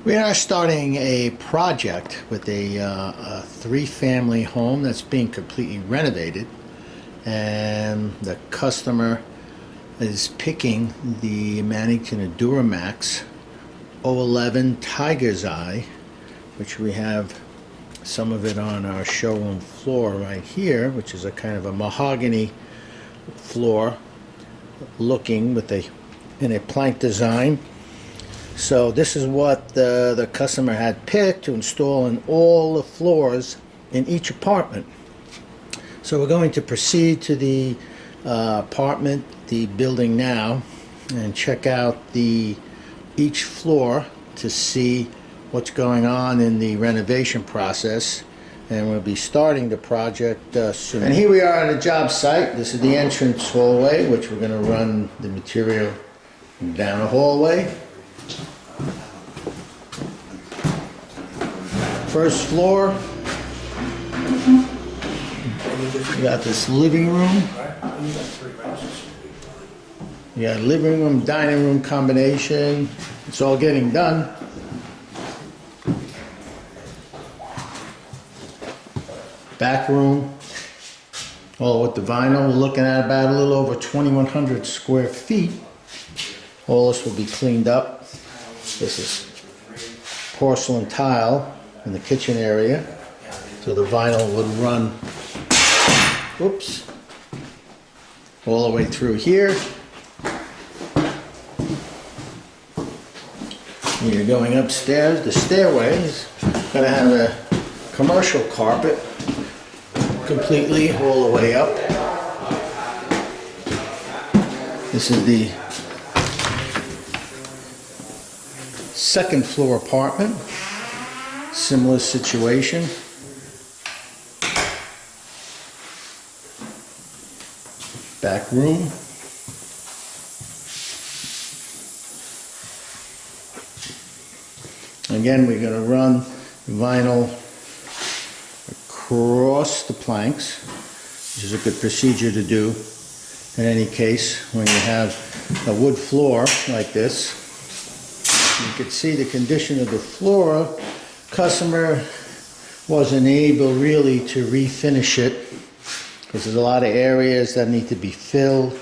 We are starting a project with a three-family home that's being completely renovated, and the customer is picking the Mannington Adura Max 011 Tiger's Eye, which we have some of it on our showroom floor right here, which is a kind of a mahogany floor looking with in a plank design. So this is what the customer had picked to install in all the floors in each apartment. So we're going to proceed to the apartment, the building now, and check out each floor to see what's going on in the renovation process. And we'll be starting the project soon. And here we are at a job site. This is the entrance hallway, which we're going to run the material down a hallway. First floor, you got this living room. You got living room, dining room combination. It's all getting done. Back room, all with the vinyl. We're looking at about a little over 2,100 square feet. All this will be cleaned up. This is porcelain tile in the kitchen area, so the vinyl would run, whoops, all the way through here. And you're going upstairs. The stairway is going to have a commercial carpet completely all the way up. This is the second floor apartment. Similar situation. Back room. Again, we're going to run vinyl across the planks, which is a good procedure to do in any case when you have a wood floor like this. You can see the condition of the floor. Customer wasn't able really to refinish it because there's a lot of areas that need to be filled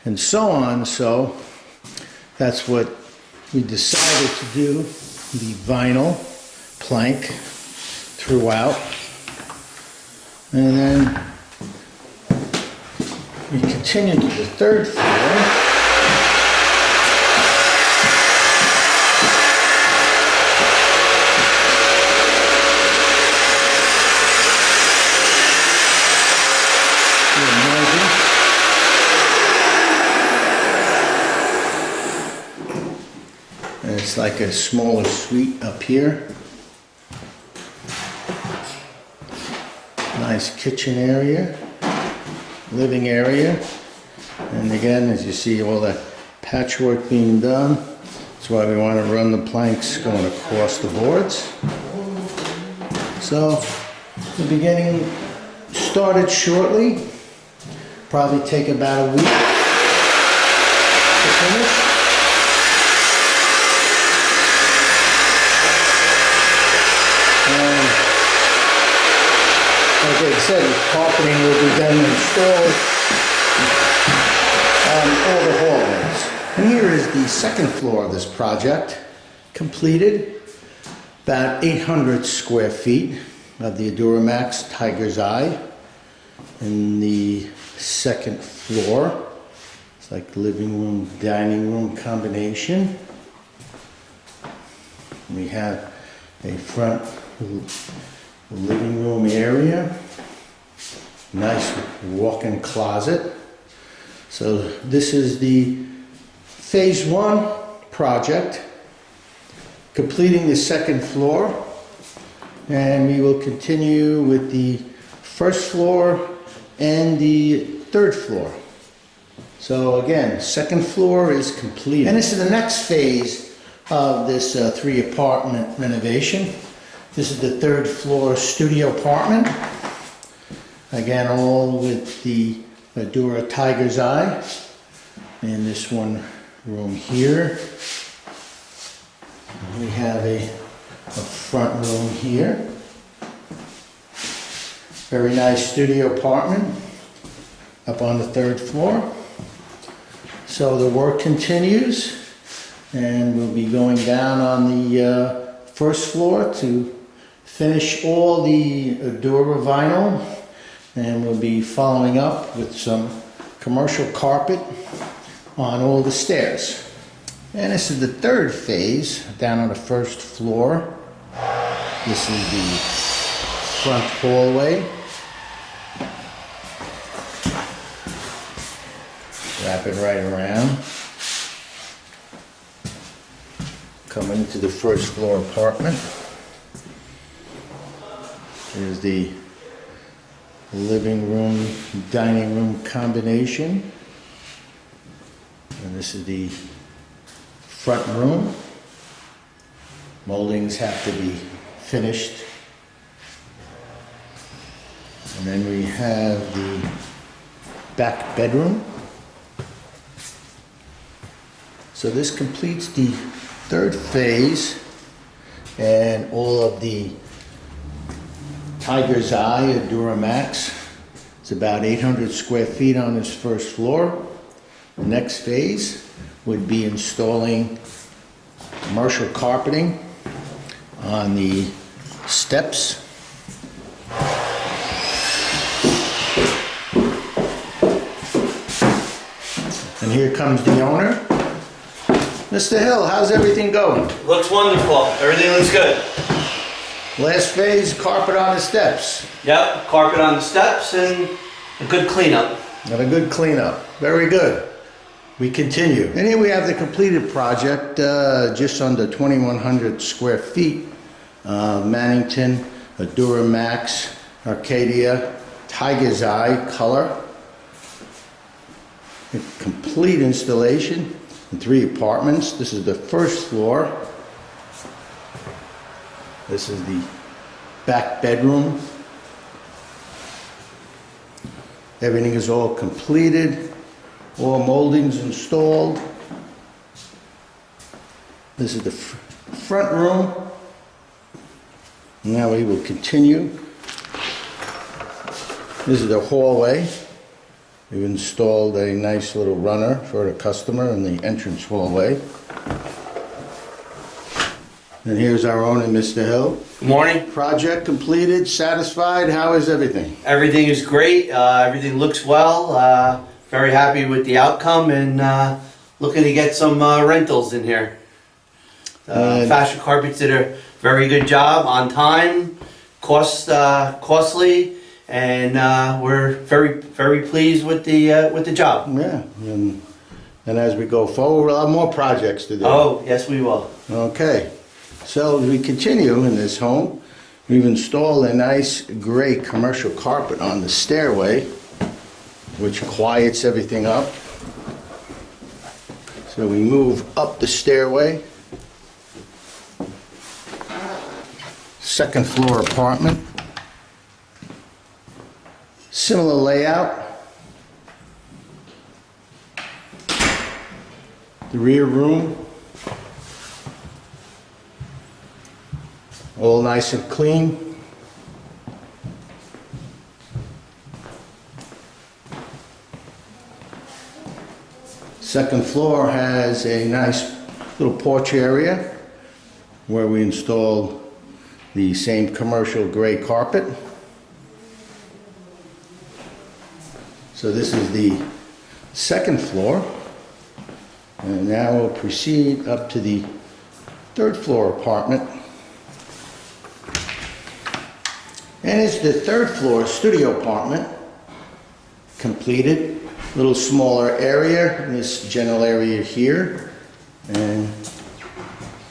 and so on. So that's what we decided to do, the vinyl plank throughout. And then we continue to the third floor. And it's like a smaller suite up here. Nice kitchen area, living area, and again, as you see, all that patchwork being done. That's why we want to run the planks going across the boards. So the beginning started shortly. Probably take about a week to finish. Like I said, carpeting will be then installed on all the hallways. And here is the second floor of this project, completed. About 800 square feet of the Adura Max Tiger's Eye in the second floor. It's like living room, dining room combination. We have a front living room area, nice walk-in closet. So this is the phase one project, completing the second floor, and we will continue with the first floor and the third floor. So again, second floor is completed. And this is the next phase of this three apartment renovation. This is the third floor studio apartment. Again, all with the Adura Tiger's Eye. And this one room here. We have a front room here. Very nice studio apartment up on the 3rd floor. So the work continues, and we'll be going down on the 1st floor to finish all the Adura vinyl, and we'll be following up with some commercial carpet on all the stairs. And this is the 3rd phase down on the 1st floor. This is the front hallway. Wrap it right around. Coming into the 1st floor apartment. Here's the living room, dining room combination. And this is the front room. Moldings have to be finished. And then we have the back bedroom. So this completes the 3rd phase, and all of the Tiger's Eye Adura Max. It's about 800 square feet on this 1st floor. The next phase would be installing commercial carpeting on the steps. And here comes the owner. Mr. Hill, how's everything going? Looks wonderful. Everything looks good. Last phase, carpet on the steps. Yep, carpet on the steps and a good cleanup. And a good cleanup. Very good. We continue. And here we have the completed project, just under 2,100 square feet. Mannington Adura Max, Acacia, Tiger's Eye color. A complete installation in 3 apartments. This is the 1st floor. This is the back bedroom. Everything is all completed. All moldings installed. This is the front room. Now we will continue. This is the hallway. We've installed a nice little runner for the customer in the entrance hallway. And here's our owner, Mr. Hill. Good morning. Project completed, satisfied, how is everything? Everything is great. Everything looks well. Very happy with the outcome, and looking to get some rentals in here. Fashion Carpets did a very good job, on time, costly, and we're very pleased with the job. Yeah, and as we go forward, we'll have more projects to do. Oh, yes, we will. Okay, so as we continue in this home, we've installed a nice gray commercial carpet on the stairway, which quiets everything up. So we move up the stairway. 2nd floor apartment. Similar layout. The rear room. All nice and clean. Second floor has a nice little porch area where we installed the same commercial gray carpet. So this is the 2nd floor, and now we'll proceed up to the 3rd floor apartment. And it's the 3rd floor studio apartment, completed. Little smaller area, this general area here, and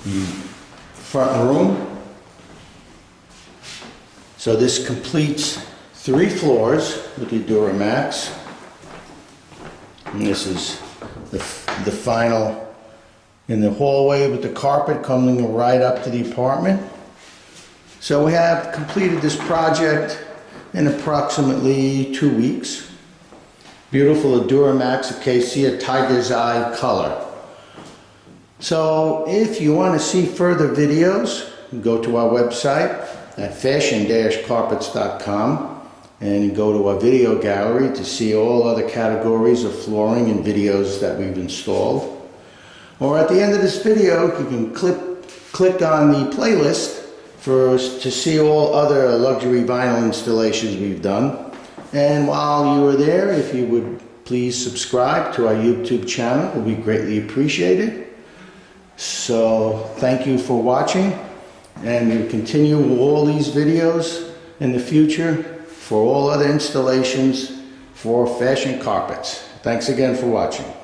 the front room. So this completes 3 floors with the Adura Max. And this is the final in the hallway with the carpet coming right up to the apartment. So we have completed this project in approximately 2 weeks. Beautiful Adura Max Acacia Tiger's Eye color. So if you want to see further videos, go to our website at fashion-carpets.com and go to our video gallery to see all other categories of flooring and videos that we've installed. Or at the end of this video, you can click on the playlist to see all other luxury vinyl installations we've done. And while you are there, if you would please subscribe to our YouTube channel, it would be greatly appreciated. So thank you for watching, and we'll continue all these videos in the future for all other installations for fashion carpets. Thanks again for watching.